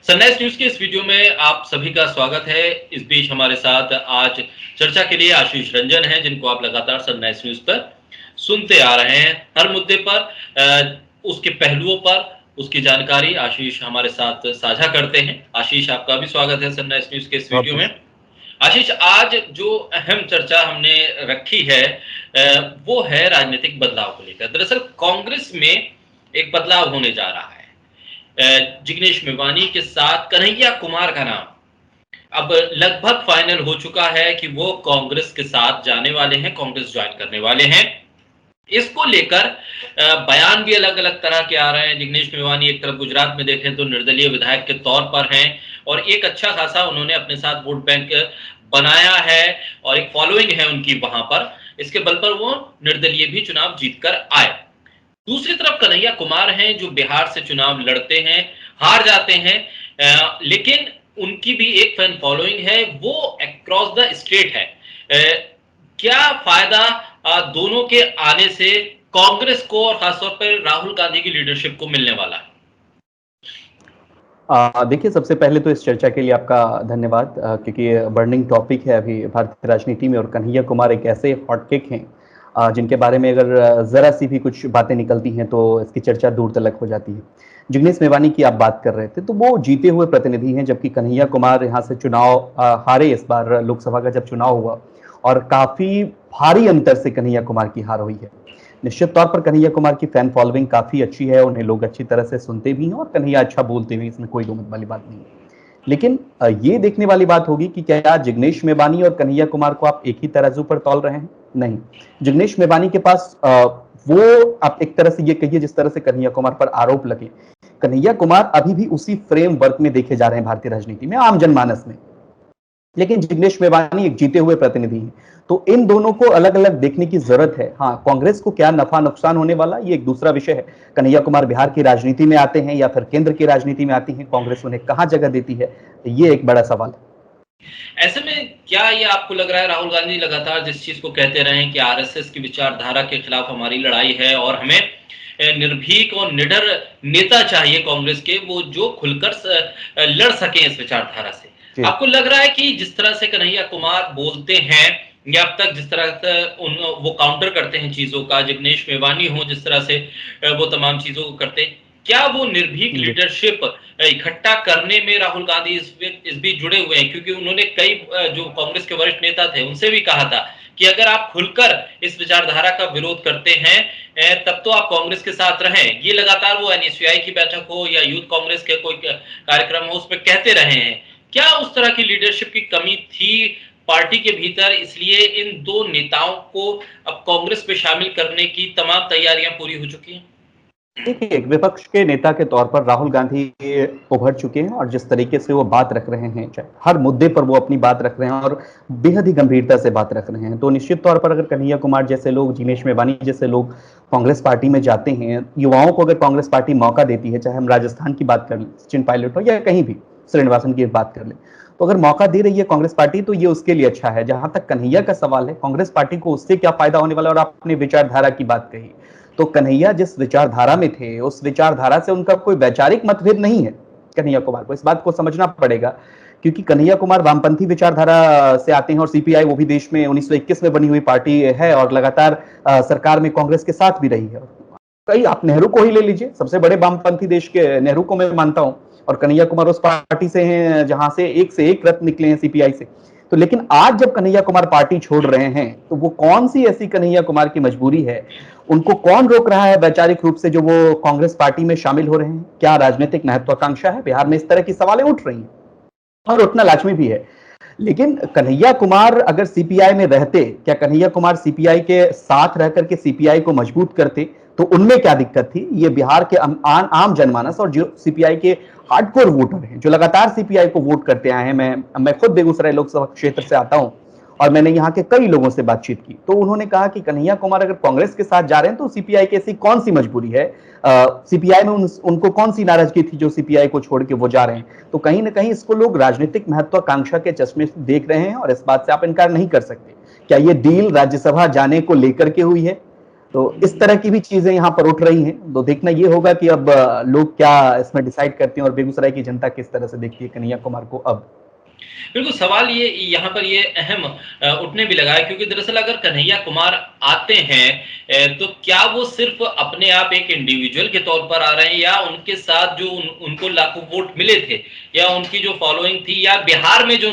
Sunrise news के इस video में आप सभी का स्वागत है। इस बीच हमारे साथ आज चर्चा के लिए आशीष रंजन हैं, जिनको आप लगातार सनराइज न्यूज पर सुनते आ रहे हैं। हर मुद्दे पर उसके पहलुओं पर उसकी जानकारी आशीष हमारे साथ साझा करते हैं। आशीष, आपका भी स्वागत है सनराइज न्यूज के इस वीडियो में। आशीष, आज जो अहम चर्चा हमने रखी है वो है राजनीतिक बदलाव को लेकर। दरअसल कांग्रेस में एक बदलाव होने जा रहा है। जिग्नेश मेवानी के साथ कन्हैया कुमार का नाम अब लगभग फाइनल हो चुका है कि वो कांग्रेस के साथ जाने वाले हैं, कांग्रेस ज्वाइन करने वाले हैं। इसको लेकर बयान भी अलग अलग तरह के आ रहे हैं। जिग्नेश मेवानी एक तरफ गुजरात में देखें तो निर्दलीय विधायक के तौर पर हैं और एक अच्छा खासा उन्होंने अपने साथ वोट बैंक बनाया है और एक फॉलोइंग है उनकी वहां पर। इसके बल पर वो निर्दलीय भी चुनाव जीतकर आए। दूसरी तरफ कन्हैया कुमार हैं जो बिहार से चुनाव लड़ते हैं, हार जाते हैं, लेकिन उनकी भी एक फैन फॉलोइंग है, वो अक्रॉस द स्टेट है। क्या फायदा दोनों के आने से कांग्रेस को और खासतौर पर राहुल गांधी की लीडरशिप को मिलने वाला है? देखिए, सबसे पहले तो इस चर्चा के लिए आपका धन्यवाद, क्योंकि बर्निंग टॉपिक है अभी भारतीय राजनीति में और कन्हैया कुमार एक ऐसे हॉटकेक हैं जिनके बारे में अगर जरा सी भी कुछ बातें निकलती हैं तो इसकी चर्चा दूर तलक हो जाती है। जिग्नेश मेवानी की आप बात कर रहे थे, तो वो जीते हुए प्रतिनिधि हैं, जबकि कन्हैया कुमार यहाँ से चुनाव हारे। इस बार लोकसभा का जब चुनाव हुआ और काफी भारी अंतर से कन्हैया कुमार की हार हुई है। निश्चित तौर पर कन्हैया कुमार की फैन फॉलोइंग काफी अच्छी है, उन्हें लोग अच्छी तरह से सुनते भी हैं और कन्हैया अच्छा बोलते भी, इसमें कोई दो मत वाली बात नहीं है। लेकिन ये देखने वाली बात होगी कि क्या जिग्नेश मेवानी और कन्हैया कुमार को आप एक ही तराजू पर तौल रहे हैं? नहीं। जिग्नेश मेवानी के पास वो आप एक तरह से ये कहिए जिस तरह से कन्हैया कुमार पर आरोप लगे, कन्हैया कुमार अभी भी उसी फ्रेमवर्क में देखे जा रहे हैं भारतीय राजनीति में, आम जनमानस में। लेकिन जिग्नेश मेवानी एक जीते हुए प्रतिनिधि हैं, तो इन दोनों को अलग अलग देखने की जरूरत है। हाँ, कांग्रेस को क्या नफा नुकसान होने वाला, ये एक दूसरा विषय है। कन्हैया कुमार बिहार की राजनीति में आते हैं या फिर केंद्र की राजनीति में आती है, कांग्रेस उन्हें कहां जगह देती है, ये एक बड़ा सवाल है। ऐसे में क्या ये आपको लग रहा है, राहुल गांधी लगातार जिस चीज को कहते रहे हैं कि आरएसएस की विचारधारा के खिलाफ हमारी लड़ाई है और हमें निर्भीक और निडर नेता चाहिए कांग्रेस के, वो जो खुलकर लड़ सके इस विचारधारा से, आपको लग रहा है कि जिस तरह से कन्हैया कुमार बोलते हैं या अब तक जिस तरह से वो काउंटर करते हैं चीजों का, जिग्नेश मेवानी हो जिस तरह से वो तमाम चीजों को करते हैं, क्या वो निर्भीक लीडरशिप इकट्ठा करने में राहुल गांधी इस बीच जुड़े हुए हैं? क्योंकि उन्होंने कई जो कांग्रेस के वरिष्ठ नेता थे उनसे भी कहा था कि अगर आप खुलकर इस विचारधारा का विरोध करते हैं तब तो आप कांग्रेस के साथ रहें। ये लगातार वो एनएसयूआई की बैठक हो या यूथ कांग्रेस के कोई कार्यक्रम हो उसमें कहते रहे हैं। क्या उस तरह की लीडरशिप की कमी थी पार्टी के भीतर, इसलिए इन दो नेताओं को अब कांग्रेस में शामिल करने की तमाम तैयारियां पूरी हो चुकी हैं? देखिए, विपक्ष के नेता के तौर पर राहुल गांधी उभर चुके हैं और जिस तरीके से वो बात रख रहे हैं, हर मुद्दे पर वो अपनी बात रख रहे हैं और बेहद ही गंभीरता से बात रख रहे हैं, तो निश्चित तौर पर अगर कन्हैया कुमार जैसे लोग, जिग्नेश मेवानी जैसे लोग कांग्रेस पार्टी में जाते हैं, युवाओं को अगर कांग्रेस पार्टी मौका देती है, चाहे हम राजस्थान की बात कर लें, सचिन पायलट हो या कहीं भी श्रीनिवासन की बात कर लें, तो अगर मौका दे रही है कांग्रेस पार्टी तो ये उसके लिए अच्छा है। जहां तक कन्हैया का सवाल है, कांग्रेस पार्टी को उससे क्या फायदा होने वाला, और आपने विचारधारा की बात कही, तो कन्हैया जिस विचारधारा में थे उस विचारधारा से उनका कोई वैचारिक मतभेद नहीं है। कन्हैया कुमार को इस बात को समझना पड़ेगा, क्योंकि कन्हैया कुमार वामपंथी विचारधारा से आते हैं और सीपीआई वो भी देश में 1921 में बनी हुई पार्टी है और लगातार सरकार में कांग्रेस के साथ भी रही है। कई आप नेहरू को ही ले लीजिए, सबसे बड़े वामपंथी देश के नेहरू को मैं मानता हूं, और कन्हैया कुमार उस पार्टी से हैं जहां से एक रत्न निकले हैं सीपीआई से। तो लेकिन आज जब कन्हैया कुमार पार्टी छोड़ रहे हैं तो वो कौन सी ऐसी कन्हैया कुमार की मजबूरी है, उनको कौन रोक रहा है वैचारिक रूप से जो वो कांग्रेस पार्टी में शामिल हो रहे हैं? क्या राजनीतिक महत्वाकांक्षा है? बिहार में इस तरह की सवालें उठ रही हैं और उठना लाजमी भी है। लेकिन कन्हैया कुमार अगर सीपीआई में रहते, क्या कन्हैया कुमार सीपीआई के साथ रहकर के सीपीआई को मजबूत करते? तो उनमें क्या दिक्कत थी? ये बिहार के आम जनमानस और जो सीपीआई के हार्डकोर वोटर हैं, जो लगातार सीपीआई को वोट करते आए हैं, मैं खुद बेगूसराय लोकसभा क्षेत्र से आता हूं और मैंने यहाँ के कई लोगों से बातचीत की, तो उन्होंने कहा कि कन्हैया कुमार अगर कांग्रेस के साथ जा रहे हैं तो सीपीआई की ऐसी कौन सी मजबूरी है, सीपीआई में उनको कौन सी नाराजगी थी जो सीपीआई को छोड़ के वो जा रहे हैं? तो कहीं ना कहीं इसको लोग राजनीतिक महत्वाकांक्षा के चश्मे से देख रहे हैं और इस बात से आप इनकार नहीं कर सकते। क्या ये डील राज्यसभा जाने को लेकर के हुई है? तो इस तरह की भी चीजें यहाँ पर उठ रही हैं। तो देखना ये होगा कि अब लोग क्या इसमें डिसाइड करते हैं और बेगूसराय की जनता किस तरह से देखती है कन्हैया कुमार को अब। बिल्कुल, सवाल ये यहाँ पर ये अहम उठने भी लगा है, क्योंकि दरअसल अगर कन्हैया कुमार आते हैं तो क्या वो सिर्फ अपने आप एक इंडिविजुअल के तौर पर आ रहे हैं, या उनके साथ जो उनको लाखों वोट मिले थे, या उनकी जो फॉलोइंग थी, या बिहार में जो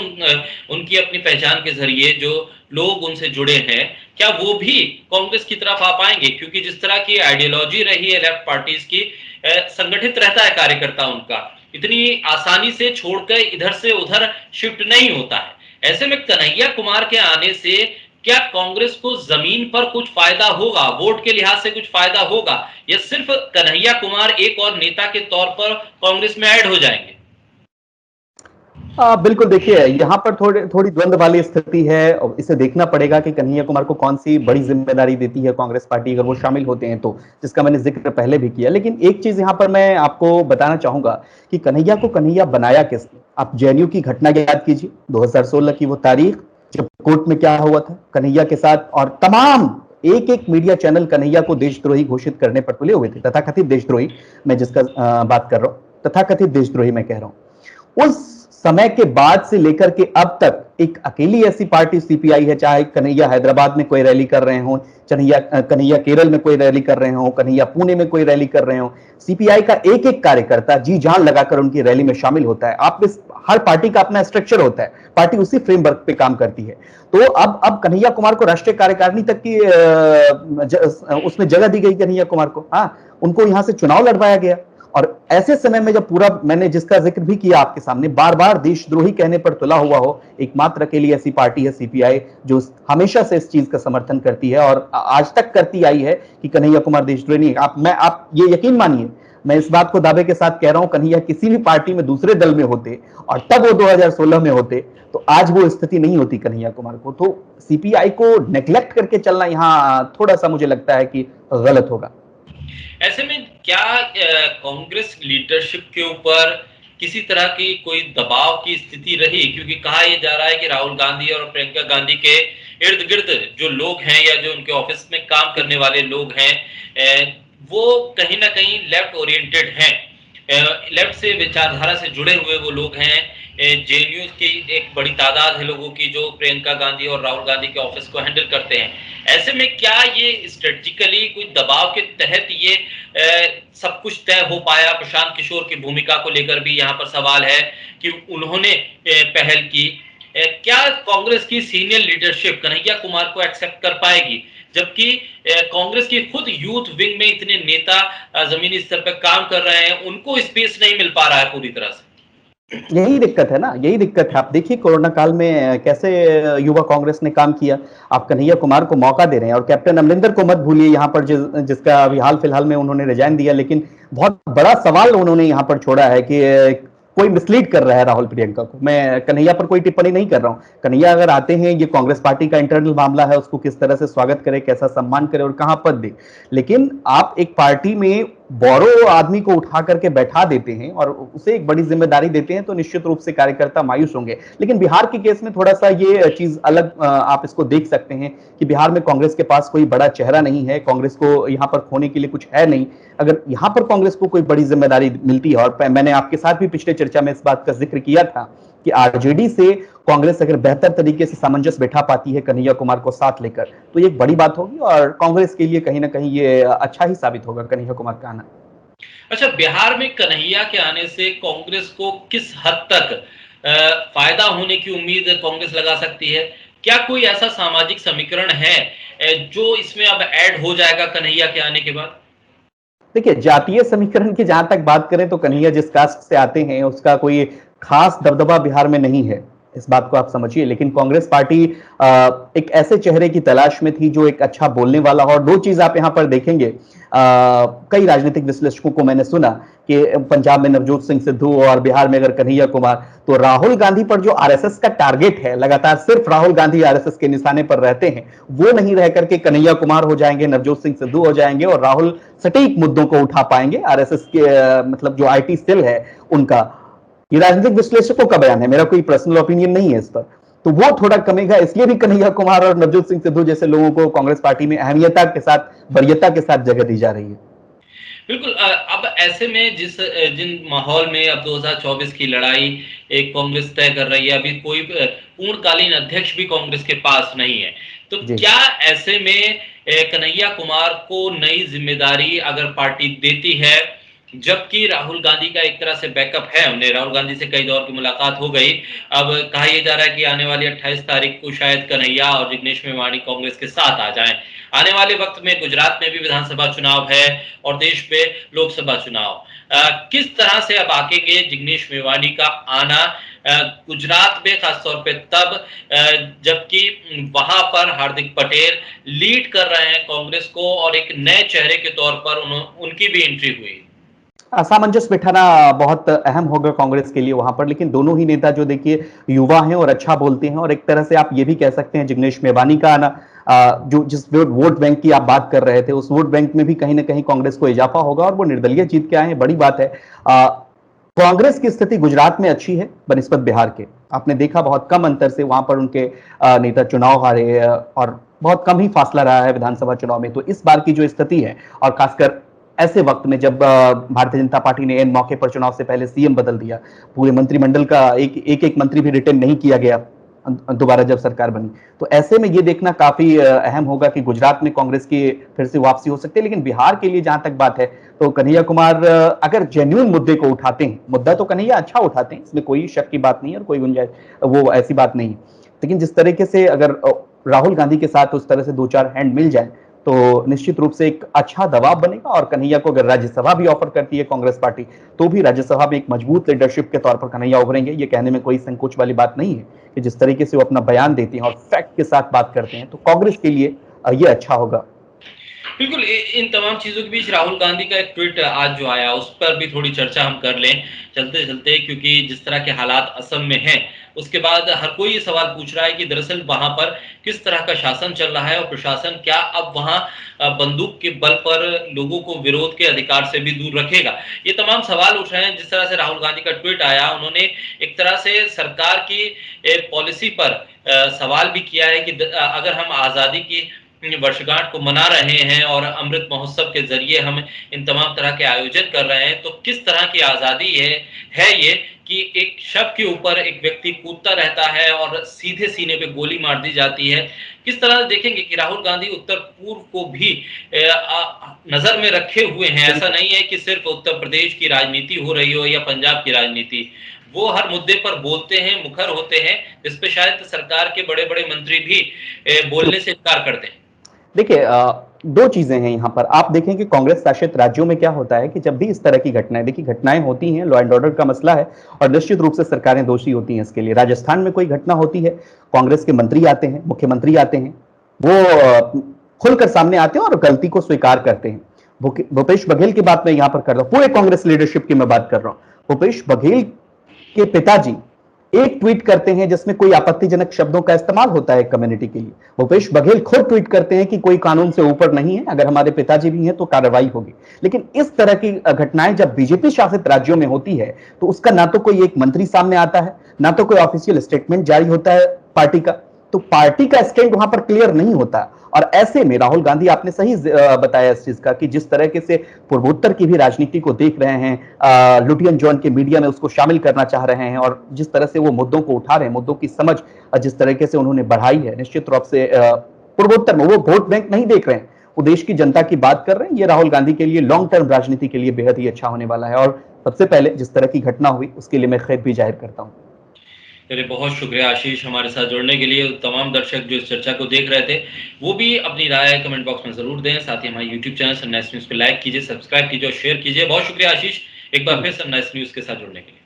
उनकी अपनी पहचान के जरिए जो लोग उनसे जुड़े हैं, क्या वो भी कांग्रेस की तरफ आ पाएंगे? क्योंकि जिस तरह की आइडियोलॉजी रही है लेफ्ट पार्टीज की, संगठित रहता है कार्यकर्ता उनका, इतनी आसानी से छोड़कर इधर से उधर शिफ्ट नहीं होता है। ऐसे में कन्हैया कुमार के आने से क्या कांग्रेस को जमीन पर कुछ फायदा होगा, वोट के लिहाज से कुछ फायदा होगा, या सिर्फ कन्हैया कुमार एक और नेता के तौर पर कांग्रेस में ऐड हो जाएंगे? बिल्कुल, देखिए यहाँ पर थोड़ी द्वंद्व वाली स्थिति है और इसे देखना पड़ेगा कि कन्हैया कुमार को कौन सी बड़ी जिम्मेदारी देती है कांग्रेस पार्टी अगर वो शामिल होते हैं तो, जिसका मैंने जिक्र पहले भी किया। लेकिन एक चीज यहाँ पर मैं आपको बताना चाहूंगा कि कन्हैया को कन्हैया बनाया किसने। आप जेएनयू की घटना याद कीजिए, 2016 की वो तारीख जब कोर्ट में क्या हुआ था कन्हैया के साथ, और तमाम एक एक मीडिया चैनल कन्हैया को देशद्रोही घोषित करने पर तुले हुए थे, तथाकथित देशद्रोही, मैं जिसका बात कर रहा हूँ, तथाकथित देशद्रोही मैं कह रहा हूँ। उस समय के बाद से लेकर के अब तक एक अकेली ऐसी पार्टी सीपीआई है, चाहे कन्हैया हैदराबाद में कोई रैली कर रहे हो, कन्हैया केरल में कोई रैली कर रहे हो, कन्हैया पुणे में कोई रैली कर रहे हो, सीपीआई का एक एक कार्यकर्ता जी जान लगाकर उनकी रैली में शामिल होता है। आप इस हर पार्टी का अपना स्ट्रक्चर होता है, पार्टी उसी फ्रेमवर्क पे काम करती है। तो अब कन्हैया कुमार को राष्ट्रीय कार्यकारिणी तक की उसमें जगह दी गई कन्हैया कुमार को, हाँ, उनको यहां से चुनाव लड़वाया गया। और ऐसे समय में जब पूरा, मैंने जिसका जिक्र भी किया आपके सामने, बार बार देशद्रोही कहने पर तुला हुआ हो, एकमात्र अकेली ऐसी पार्टी है सीपीआई जो हमेशा से इस चीज का समर्थन करती है और आज तक करती आई है कि कन्हैया कुमार देशद्रोही नहीं। आप ये यकीन मानिए, मैं इस बात को दावे के साथ कह रहा हूं, कन्हैया किसी भी पार्टी में दूसरे दल में होते और तब वो 2016 में होते तो आज वो स्थिति नहीं होती कन्हैया कुमार को। तो सीपीआई को नेग्लेक्ट करके चलना यहां थोड़ा सा मुझे लगता है कि गलत होगा। ऐसे में क्या कांग्रेस लीडरशिप के ऊपर किसी तरह की कोई दबाव की स्थिति रही? क्योंकि कहा यह जा रहा है कि राहुल गांधी और प्रियंका गांधी के इर्द गिर्द जो लोग हैं या जो उनके ऑफिस में काम करने वाले लोग हैं, वो कहीं ना कहीं लेफ्ट ओरिएंटेड हैं, लेफ्ट से विचारधारा से जुड़े हुए वो लोग हैं। जेएनयू की एक बड़ी तादाद है लोगों की जो प्रियंका गांधी और राहुल गांधी के ऑफिस को हैंडल करते हैं। ऐसे में क्या ये स्ट्रेटेजिकली कोई दबाव के तहत ये सब कुछ तय हो पाया? प्रशांत किशोर की भूमिका को लेकर भी यहाँ पर सवाल है कि उन्होंने पहल की। क्या कांग्रेस की सीनियर लीडरशिप कन्हैया कुमार को एक्सेप्ट कर पाएगी, जबकि कांग्रेस की खुद यूथ विंग में इतने नेता जमीनी स्तर पर काम कर रहे हैं, उनको स्पेस नहीं मिल पा रहा है पूरी तरह से? यही दिक्कत है ना, यही दिक्कत है। आप देखिए कोरोना काल में कैसे युवा कांग्रेस ने काम किया। आप कन्हैया कुमार को मौका दे रहे हैं और कैप्टन अमरिंदर को मत भूलिए यहाँ पर, जिसका अभी हाल फिलहाल में उन्होंने रिजाइन दिया, लेकिन बहुत बड़ा सवाल उन्होंने यहाँ पर छोड़ा है कि कोई मिसलीड कर रहा है राहुल प्रियंका को। मैं कन्हैया पर कोई टिप्पणी नहीं कर रहा हूं। कन्हैया अगर आते हैं, ये कांग्रेस पार्टी का इंटरनल मामला है, उसको किस तरह से स्वागत करे, कैसा सम्मान करे और कहां पद दे। लेकिन आप एक पार्टी में बोरो आदमी को उठा करके बैठा देते हैं और उसे एक बड़ी जिम्मेदारी देते हैं तो निश्चित रूप से कार्यकर्ता मायूस होंगे। लेकिन बिहार के केस में थोड़ा सा ये चीज अलग, आप इसको देख सकते हैं कि बिहार में कांग्रेस के पास कोई बड़ा चेहरा नहीं है, कांग्रेस को यहाँ पर खोने के लिए कुछ है नहीं। अगर यहाँ पर कांग्रेस को कोई बड़ी जिम्मेदारी मिलती है, और मैंने आपके साथ भी पिछले चर्चा में इस बात का जिक्र किया था कि आरजेडी से कांग्रेस अगर बेहतर तरीके से सामंजस्य बैठा पाती है कन्हैया कुमार को साथ लेकर, तो ये एक बड़ी बात होगी और कांग्रेस के लिए कहीं ना कहीं ये अच्छा ही साबित होगा कन्हैया कुमार का आना। अच्छा, बिहार में कन्हैया के आने से कांग्रेस को किस हद तक फायदा होने की उम्मीद कांग्रेस लगा सकती है? क्या कोई ऐसा सामाजिक समीकरण है जो इसमें अब ऐड हो जाएगा कन्हैया के आने के बाद? देखिए, जातीय समीकरण की जहां तक बात करें तो कन्हैया जिस कास्ट से आते हैं उसका कोई खास दबदबा बिहार में नहीं है, इस बात को आप समझिए। लेकिन कांग्रेस पार्टी एक ऐसे चेहरे की तलाश में थी जो एक अच्छा बोलने वाला हो। और दो चीज आप यहां पर देखेंगे, कई राजनीतिक विश्लेषकों को मैंने सुना कि पंजाब में नवजोत सिंह सिद्धू और बिहार में अगर कन्हैया कुमार, तो राहुल गांधी पर जो आरएसएस का टारगेट है, लगातार सिर्फ राहुल गांधी आरएसएस के निशाने पर रहते हैं, वो नहीं रह करके कन्हैया कुमार हो जाएंगे, नवजोत सिंह सिद्धू हो जाएंगे और राहुल सटीक मुद्दों को उठा पाएंगे। आरएसएस के मतलब जो आईटी सेल है उनका, ये राजनीतिक विश्लेषकों का बयान है, मेरा कोई पर्सनल ओपिनियन नहीं है इस पर। तो वो थोड़ा कमेगा, इसलिए भी कन्हैया कुमार और नवजोत सिंह सिद्धू जैसे लोगों को कांग्रेस पार्टी में अहमियता के साथ, वरीयता के साथ जगह दी जा रही है। बिल्कुल। अब ऐसे में जिन माहौल में अब 2024 की लड़ाई एक कांग्रेस तय कर रही है, अभी कोई पूर्णकालीन अध्यक्ष भी कांग्रेस के पास नहीं है, तो जी। क्या ऐसे में कन्हैया कुमार को नई जिम्मेदारी अगर पार्टी देती है, जबकि राहुल गांधी का एक तरह से बैकअप है, उन्हें राहुल गांधी से कई दौर की मुलाकात हो गई, अब कहा यह जा रहा है कि आने वाली 28 तारीख को शायद कन्हैया और जिग्नेश मेवाणी कांग्रेस के साथ आ जाएं। आने वाले वक्त में गुजरात में भी विधानसभा चुनाव है और देश में लोकसभा चुनाव। किस तरह से अब आगे जिग्नेश मेवाणी का आना गुजरात में खासतौर पे तब जबकि वहां पर हार्दिक पटेल लीड कर रहे हैं कांग्रेस को और एक नए चेहरे के तौर पर उनकी भी एंट्री हुई। सामंजस्य बिठाना बहुत अहम होगा कांग्रेस के लिए वहां पर, लेकिन दोनों ही नेता जो देखिए युवा हैं और अच्छा बोलते हैं, और एक तरह से आप ये भी कह सकते हैं जिग्नेश मेवानी का आना, जो जिस वोट बैंक की आप बात कर रहे थे, उस वोट बैंक में भी कहीं ना कहीं कांग्रेस को इजाफा होगा, और वो निर्दलीय जीत के आए हैं, बड़ी बात है। कांग्रेस की स्थिति गुजरात में अच्छी है बनिस्बत बिहार के। आपने देखा बहुत कम अंतर से वहां पर उनके नेता चुनाव हारे, और बहुत कम ही फासला रहा है विधानसभा चुनाव में। तो इस बार की जो स्थिति है, और खासकर ऐसे वक्त में जब भारतीय जनता पार्टी ने इन मौके पर चुनाव से पहले सीएम बदल दिया, पूरे मंत्रिमंडल का एक मंत्री भी रिटेन नहीं किया गया दोबारा जब सरकार बनी, तो ऐसे में ये देखना काफी अहम होगा कि गुजरात में कांग्रेस की फिर से वापसी हो सकती है। लेकिन बिहार के लिए जहां तक बात है, तो कन्हैया कुमार अगर जेन्युइन मुद्दे को उठाते हैं, मुद्दा तो कन्हैया अच्छा उठाते हैं, इसमें कोई शक की बात नहीं है और कोई गुंजाइश वो ऐसी बात नहीं है, लेकिन जिस तरीके से अगर राहुल गांधी के साथ उस तरह से 2-4 हैंड मिल जाए तो निश्चित रूप से एक अच्छा दबाव बनेगा। और कन्हैया को अगर राज्यसभा भी ऑफर करती है कांग्रेस पार्टी, तो भी राज्यसभा में एक मजबूत लीडरशिप के तौर पर कन्हैया उभरेंगे। ये कहने में कोई संकोच वाली बात नहीं है कि जिस तरीके से वो अपना बयान देते हैं और फैक्ट के साथ बात करते हैं, तो कांग्रेस के लिए ये अच्छा होगा। बिल्कुल। इन तमाम चीजों के बीच राहुल गांधी का एक ट्वीट आज जो आया, उस पर भी थोड़ी चर्चा हम कर लें चलते चलते, क्योंकि जिस तरह के हालात असम में हैं, उसके बाद हर कोई ये सवाल पूछ रहा है कि दरअसल वहां पर किस तरह का शासन चल रहा है और प्रशासन क्या अब वहां बंदूक के बल पर लोगों को विरोध के अधिकार से भी दूर रखेगा। ये तमाम सवाल उठ रहे हैं। जिस तरह से राहुल गांधी का ट्वीट आया, उन्होंने एक तरह से सरकार की पॉलिसी पर सवाल भी किया है कि अगर हम आजादी की वर्षगांठ को मना रहे हैं और अमृत महोत्सव के जरिए हम इन तमाम तरह के आयोजन कर रहे हैं, तो किस तरह की आजादी है ये कि एक शव के ऊपर एक व्यक्ति कूदता रहता है और सीधे सीने पे गोली मार दी जाती है। किस तरह देखेंगे कि राहुल गांधी उत्तर पूर्व को भी नजर में रखे हुए हैं। ऐसा नहीं है कि सिर्फ उत्तर प्रदेश की राजनीति हो रही हो या पंजाब की राजनीति, वो हर मुद्दे पर बोलते हैं, मुखर होते हैं, जिस पे शायद सरकार के बड़े बड़े मंत्री भी बोलने से इनकार करते हैं। देखिए, दो चीजें हैं यहाँ पर। आप देखें कि कांग्रेस शासित राज्यों में क्या होता है कि जब भी इस तरह की घटनाएं, देखिए घटनाएं होती हैं, लॉ एंड ऑर्डर का मसला है और निश्चित रूप से सरकारें दोषी होती हैं इसके लिए। राजस्थान में कोई घटना होती है, कांग्रेस के मंत्री आते हैं, मुख्यमंत्री आते हैं, वो खुलकर सामने आते हैं और गलती को स्वीकार करते हैं। भूपेश बघेल की बात मैं यहाँ पर कर रहा हूँ, पूरे कांग्रेस लीडरशिप की मैं बात कर रहा हूँ। भूपेश बघेल के पिताजी एक ट्वीट करते हैं जिसमें कोई आपत्तिजनक शब्दों का इस्तेमाल होता है कम्युनिटी के लिए, भूपेश बघेल खुद ट्वीट करते हैं कि कोई कानून से ऊपर नहीं है, अगर हमारे पिताजी भी हैं तो कार्रवाई होगी। लेकिन इस तरह की घटनाएं जब बीजेपी शासित राज्यों में होती है, तो उसका ना तो कोई एक मंत्री सामने आता है, ना तो कोई ऑफिशियल स्टेटमेंट जारी होता है पार्टी का, तो पार्टी का स्टैंड वहां पर क्लियर नहीं होता। और ऐसे में राहुल गांधी, आपने सही बताया इस चीज का कि जिस तरह से पूर्वोत्तर की भी राजनीति को देख रहे हैं, लुटियन जॉन के मीडिया में उसको शामिल करना चाह रहे हैं, और जिस तरह से वो मुद्दों को उठा रहे हैं, मुद्दों की समझ जिस तरीके से उन्होंने बढ़ाई है, निश्चित रूप से पूर्वोत्तर में वो वोट बैंक नहीं देख रहे हैं, वो देश की जनता की बात कर रहे हैं। ये राहुल गांधी के लिए लॉन्ग टर्म राजनीति के लिए बेहद ही अच्छा होने वाला है। और सबसे पहले जिस तरह की घटना हुई उसके लिए मैं खेद भी जाहिर करता हूँ। चलिए, बहुत शुक्रिया आशीष हमारे साथ जुड़ने के लिए। तमाम दर्शक जो इस चर्चा को देख रहे थे, वो भी अपनी राय कमेंट बॉक्स में जरूर दें। साथ ही हमारे यूट्यूब चैनल सनराइज न्यूज को लाइक कीजिए, सब्सक्राइब कीजिए और शेयर कीजिए। बहुत शुक्रिया आशीष, एक बार फिर सनराइज न्यूज के साथ जुड़ने के लिए।